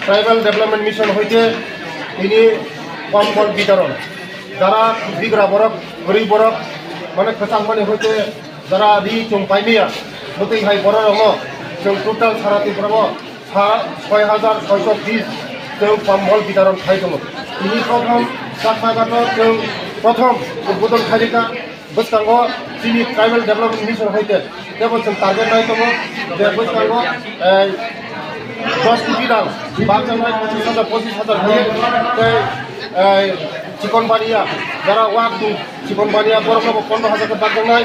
tribal development mission হইতে তিনি কম্বল বিতরণ যারা বিগ্রা বরফ গরিব বরফ মানে খেসাংমানি হইতে যারা রি চম্পাইমিয়া নতুন হাই বড় রঙ जों टोटाल सारातिफ्राव 6620 जों कम्बल वितरण खालामदोंमोन बिनि प्रथम जाथायगाथ' जों प्रथम उद्बोधन खालिका बोसोराव जोंनि ट्राइबेल डेभेलपमेन्ट मिशन हयते जेबो जों टार्गेट नाय दङ जे बोसोराव 10 कोटी रां बांजानाय 25,000 होयो चिकनबारिया যারা ওয়াক চিকনবানিয়া বরফ 15,000 বাংজানাय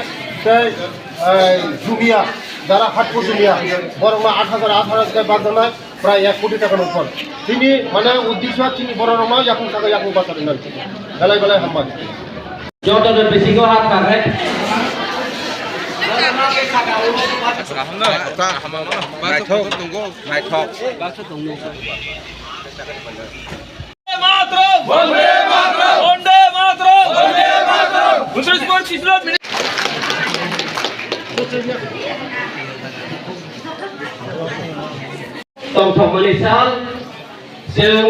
জুমিয়া যারা হাটপুর জুমিয়া বরং 8,000 বাংজানাय প্রায় 1 কোটি টাকার উপর তিনি মানে উদ্দেশ্য তিনি বড় রমা এখন টাকা এখন বাঁচালেন আর কি বেলায় বেলায় হামবাদ জটাদের বেশিকেও হাত কাটে Malaysia,ซึ่ง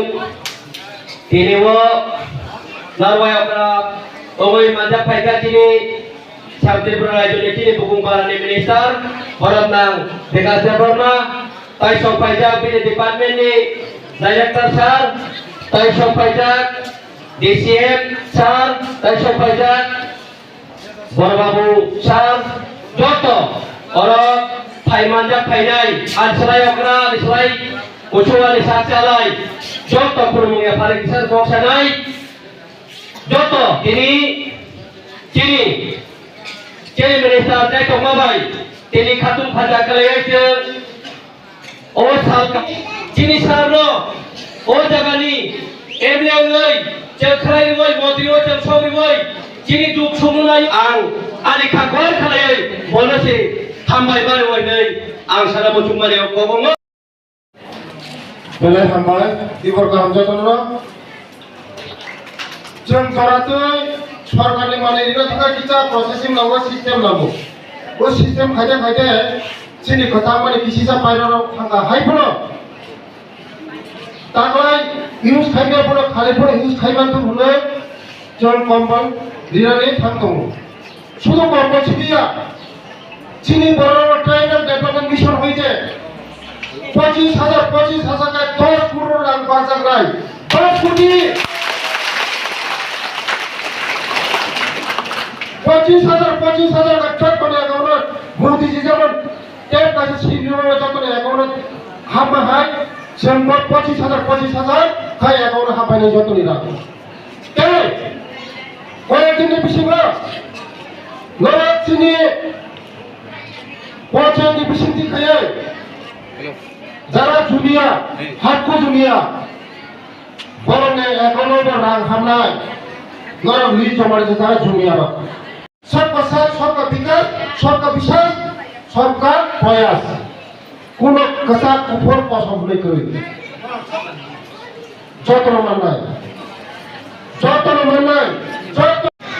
ทีนี้ว่าเราไว้เอาครับโอ้ยมันจะไปกันที่นี่ชาวที่ประชาชนที่นี่บุกมาในมินิสเตอร์พร้อมนั่งเด็กอาเซียนพร้อมมาไต่ส่งไปจากพิธีดีพาร์ตเมนต์นี้ดีเรคเตอร์ชาร์ไต่ส่งไปจากดีซีเอฟชาร์ไต่ส่งไปจากบรบาบูชาร์ยอดต่อorang Thailand jak Thailand anselai okra diselai ucuan disaksialai joto kurungnya paling besar boksanai joto kini mereka saya kemabai kini khatun khajak kalai je oh sal kini sarno oh jagani emlei cekhrai woi modri woi chomsori woi kini duk sumunai ang ani khakor khalai bolasi हामबाय बारे वयनै आं सारा बुथुमबारियाव गबङो बेलाय हामबाय दिबर गाहाम जातनरा जों जरातै सरकारनि मानिनो थाखाय किता प्रसेसिं नांगौ सिस्टेम नांगौ ओ सिस्टेम खायदे खायदे सिनि खोथा माने किसिजा पाइराव थांगा हायफोर तागलाय इउज खायनायफोर खालिफोर इउज खायमान होनो जों कम्बल लिरनानै थांदों सुदु कम्बल सिबिया चीनी बड़ो ट्राइबल डेवलपमेंट मिशन হইতে 25,000 का 10 करोड़ রাং বাজার 10 কোটি 25,000 का ट्रक बने अकाउंट मोदी जी जब टेप का सीनियर में जब बने अकाउंट हम हाय जों 25,000 खाय अकाउंट हम बायनाय जतनि राखो के कयदिननि बिसिङाव लरा चीनी पहुंचे की बिसिंती खाये जरा जुमिया हाथ को जुमिया बरं ने एकोनो पर रांग हमनाय गरम ली चमारे से जरा जुमिया बा सबका साथ सबका विकास सबका विश्वास सबका प्रयास कोनो कसा कुफर पसंद नहीं करी जतन माननाय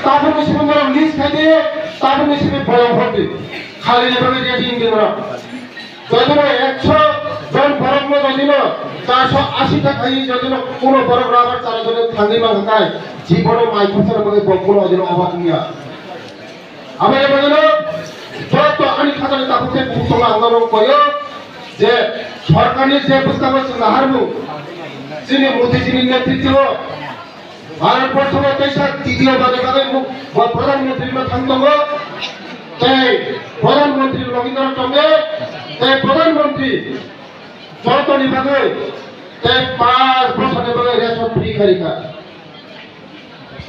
ताबु मिसिम गरम लीज खाइदे ताबु मिसिम बयं भरते खाली लेबागे रेडी इंदिरा जदिनो 100 जन बरफ में जदिनो 480 टाका ही जदिनो कोनो बरफ राबर चारा जने थांगि मांगाय जीवन माइ खसर बगे बकुनो जदिनो अबाक निया आबे बदिनो जत आनि खाजानि तापुते पुसमा आंगरो कयो जे सरकारनि जे प्रस्ताव नाहारमु जिनि मोदीजीनि नेतृत्व भारतवर्ष में कैसा तृतीय बागे प्रधानमंत्री में थांदोंगो प्रधानमंत्री रवींद्र चंद्र प्रधानमंत्री जतनि बागे 5 बছর बागे रेशन फ्री करिका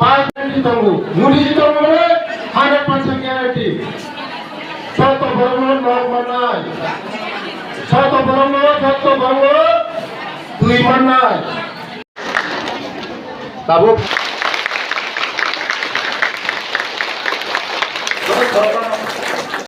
5 दंगो मोदीजी दंगो 100% ग्यारंटी जत बरमन नग माननाय जत बरमन दुई माननाय ताबो